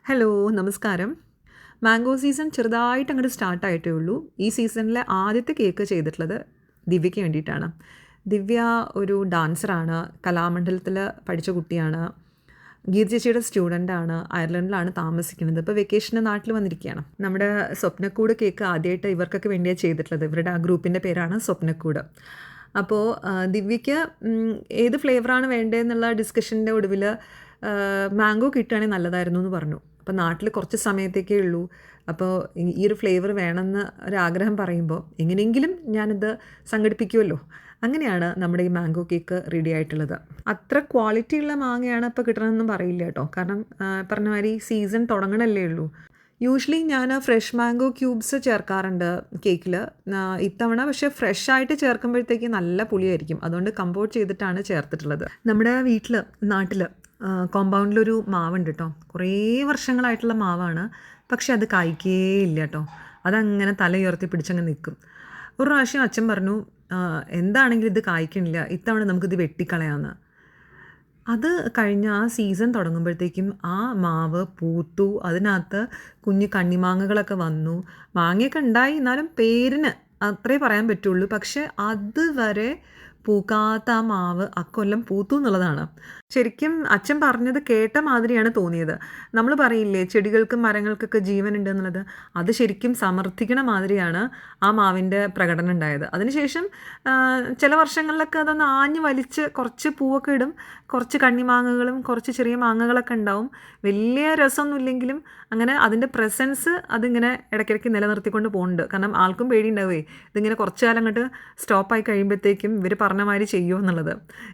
Hello, നമസ്കാരം. Mango season ചെറുതായിട്ട് അങ്ങോട്ട് സ്റ്റാർട്ടായിട്ടേ ഉള്ളൂ. ഈ സീസണിലെ ആദ്യത്തെ കേക്ക് ചെയ്തിട്ടുള്ളത് ദിവ്യയ്ക്ക് വേണ്ടിയിട്ടാണ്. ദിവ്യ ഒരു ഡാൻസറാണ്, കലാമണ്ഡലത്തിൽ പഠിച്ച കുട്ടിയാണ്, ഗീത ചേച്ചിയുടെ സ്റ്റുഡൻ്റാണ്, അയർലൻഡിലാണ് താമസിക്കുന്നത്. ഇപ്പോൾ വെക്കേഷന് നാട്ടിൽ വന്നിരിക്കുകയാണ്. നമ്മുടെ സ്വപ്നക്കൂട് കേക്ക് ആദ്യമായിട്ട് ഇവർക്കൊക്കെ വേണ്ടിയാണ് ചെയ്തിട്ടുള്ളത്. ഇവരുടെ ആ ഗ്രൂപ്പിൻ്റെ പേരാണ് സ്വപ്നക്കൂട്. അപ്പോൾ ദിവ്യയ്ക്ക് ഏത് ഫ്ലേവറാണ് വേണ്ടതെന്നുള്ള ഡിസ്കഷൻ്റെ ഒടുവിൽ മാംഗോ കിട്ടുകയാണെങ്കിൽ നല്ലതായിരുന്നു എന്ന് പറഞ്ഞു. അപ്പോൾ നാട്ടിൽ കുറച്ച് സമയത്തേക്കേ ഉള്ളൂ. അപ്പോൾ ഈ ഒരു ഫ്ലേവർ വേണമെന്ന് ഒരാഗ്രഹം പറയുമ്പോൾ എങ്ങനെയെങ്കിലും ഞാനിത് സംഘടിപ്പിക്കുമല്ലോ. അങ്ങനെയാണ് നമ്മുടെ ഈ മാംഗോ കേക്ക് റെഡി ആയിട്ടുള്ളത്. അത്ര ക്വാളിറ്റിയുള്ള മാങ്ങയാണ് ഇപ്പോൾ കിട്ടണമെന്നും പറയില്ല കേട്ടോ. കാരണം പറഞ്ഞ മാതിരി സീസൺ തുടങ്ങണല്ലേ ഉള്ളൂ. യൂഷ്വലി ഞാൻ ഫ്രഷ് മാംഗോ ക്യൂബ്സ് ചേർക്കാറുണ്ട് കേക്കിൽ. ഇത്തവണ പക്ഷേ ഫ്രഷ് ആയിട്ട് ചേർക്കുമ്പോഴത്തേക്ക് നല്ല പുളിയായിരിക്കും. അതുകൊണ്ട് കമ്പോർട്ട് ചെയ്തിട്ടാണ് ചേർത്തിട്ടുള്ളത്. നമ്മുടെ നാട്ടിൽ കോമ്പൗണ്ടിലൊരു മാവുണ്ട് കേട്ടോ. കുറേ വർഷങ്ങളായിട്ടുള്ള മാവാണ്. പക്ഷെ അത് കായ്ക്കേ ഇല്ല കേട്ടോ. അതങ്ങനെ തലയുയർത്തി പിടിച്ചങ്ങ് നിൽക്കും. ഒരു പ്രാവശ്യം അച്ഛൻ പറഞ്ഞു, എന്താണെങ്കിലും ഇത് കായ്ക്കണില്ല, ഇത്തവണ നമുക്കിത് വെട്ടിക്കളയാമെന്ന്. അത് കഴിഞ്ഞ് ആ സീസൺ തുടങ്ങുമ്പോഴത്തേക്കും ആ മാവ് പൂത്തു. അതിനകത്ത് കുഞ്ഞു കണ്ണിമാങ്ങകളൊക്കെ വന്നു. മാങ്ങയൊക്കെ ഉണ്ടായി, എന്നാലും പേരിന് അത്രേ പറയാൻ പറ്റുള്ളൂ. പക്ഷെ അതുവരെ പൂക്കാത്ത ആ മാവ് അക്കൊല്ലം പൂത്തു എന്നുള്ളതാണ്. ശരിക്കും അച്ഛൻ പറഞ്ഞത് കേട്ട മാതിരിയാണ് തോന്നിയത്. നമ്മൾ പറയില്ലേ ചെടികൾക്കും മരങ്ങൾക്കൊക്കെ ജീവനുണ്ട് എന്നുള്ളത്, അത് ശരിക്കും സമർത്ഥിക്കണ മാതിരിയാണ് ആ മാവിൻ്റെ പ്രകടനം ഉണ്ടായത്. അതിനുശേഷം ചില വർഷങ്ങളിലൊക്കെ അതൊന്ന് ആഞ്ഞ് വലിച്ച് കുറച്ച് പൂവൊക്കെ ഇടും, കുറച്ച് കണ്ണിമാങ്ങകളും കുറച്ച് ചെറിയ മാങ്ങകളൊക്കെ ഉണ്ടാവും. വലിയ രസമൊന്നുമില്ലെങ്കിലും അങ്ങനെ അതിൻ്റെ പ്രസൻസ് അതിങ്ങനെ ഇടയ്ക്കിടയ്ക്ക് നിലനിർത്തിക്കൊണ്ട് പോകുന്നുണ്ട്. കാരണം ആൾക്കും പേടിയുണ്ടാവേ, ഇതിങ്ങനെ കുറച്ച് കാലം അങ്ങോട്ട് സ്റ്റോപ്പായി കഴിയുമ്പോഴത്തേക്കും ഇവർ പറഞ്ഞ മാതിരി ചെയ്യുമോ എന്നുള്ളത്.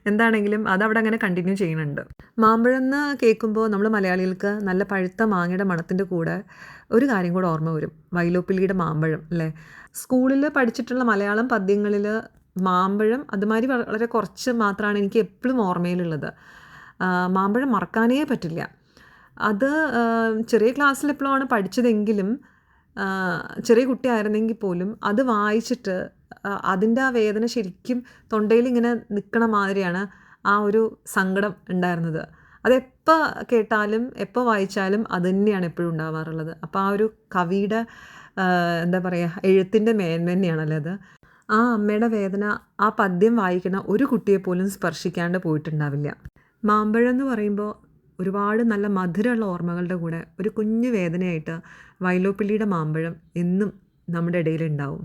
എന്താണെങ്കിലും അതവിടെ അങ്ങനെ കണ്ടിന്യൂ ചെയ്യുന്നുണ്ട്. മാമ്പഴം എന്ന് കേൾക്കുമ്പോൾ നമ്മൾ മലയാളികൾക്ക് നല്ല പഴുത്ത മാങ്ങയുടെ മണത്തിൻ്റെ കൂടെ ഒരു കാര്യം കൂടെ ഓർമ്മ വരും, വൈലോപ്പിള്ളിയുടെ മാമ്പഴം അല്ലേ. സ്കൂളിൽ പഠിച്ചിട്ടുള്ള മലയാളം പദ്യങ്ങളിൽ മാമ്പഴം അതുമാതിരി വളരെ കുറച്ച് മാത്രമാണ് എനിക്ക് എപ്പോഴും ഓർമ്മയിലുള്ളത്. മാമ്പഴം മറക്കാനേ പറ്റില്ല. അത് ചെറിയ ക്ലാസ്സിലെപ്പോഴാണ് പഠിച്ചതെങ്കിലും ചെറിയ കുട്ടിയായിരുന്നെങ്കിൽ പോലും അത് വായിച്ചിട്ട് അതിൻ്റെ ആ വേദന ശരിക്കും തൊണ്ടയിൽ ഇങ്ങനെ നിൽക്കണ മാതിരിയാണ് ആ ഒരു സങ്കടം ഉണ്ടായിരുന്നത്. അതെപ്പോൾ കേട്ടാലും എപ്പോൾ വായിച്ചാലും അത് തന്നെയാണ് എപ്പോഴും ഉണ്ടാവാറുള്ളത്. അപ്പോൾ ആ ഒരു കവിയുടെ എന്താ പറയുക, എഴുത്തിൻ്റെ മേന്മ തന്നെയാണല്ലോ അത്. ആ അമ്മയുടെ വേദന ആ പദ്യം വായിക്കുന്ന ഒരു കുട്ടിയെപ്പോലും സ്പർശിക്കാണ്ട് പോയിട്ടുണ്ടാവില്ല. മാമ്പഴം എന്ന് പറയുമ്പോൾ ഒരുപാട് നല്ല മധുരമുള്ള ഓർമ്മകളുടെ കൂടെ ഒരു കുഞ്ഞു വേദനയായിട്ട് വൈലോപ്പിള്ളിയുടെ മാമ്പഴം എന്നും നമ്മുടെ ഇടയിലുണ്ടാവും.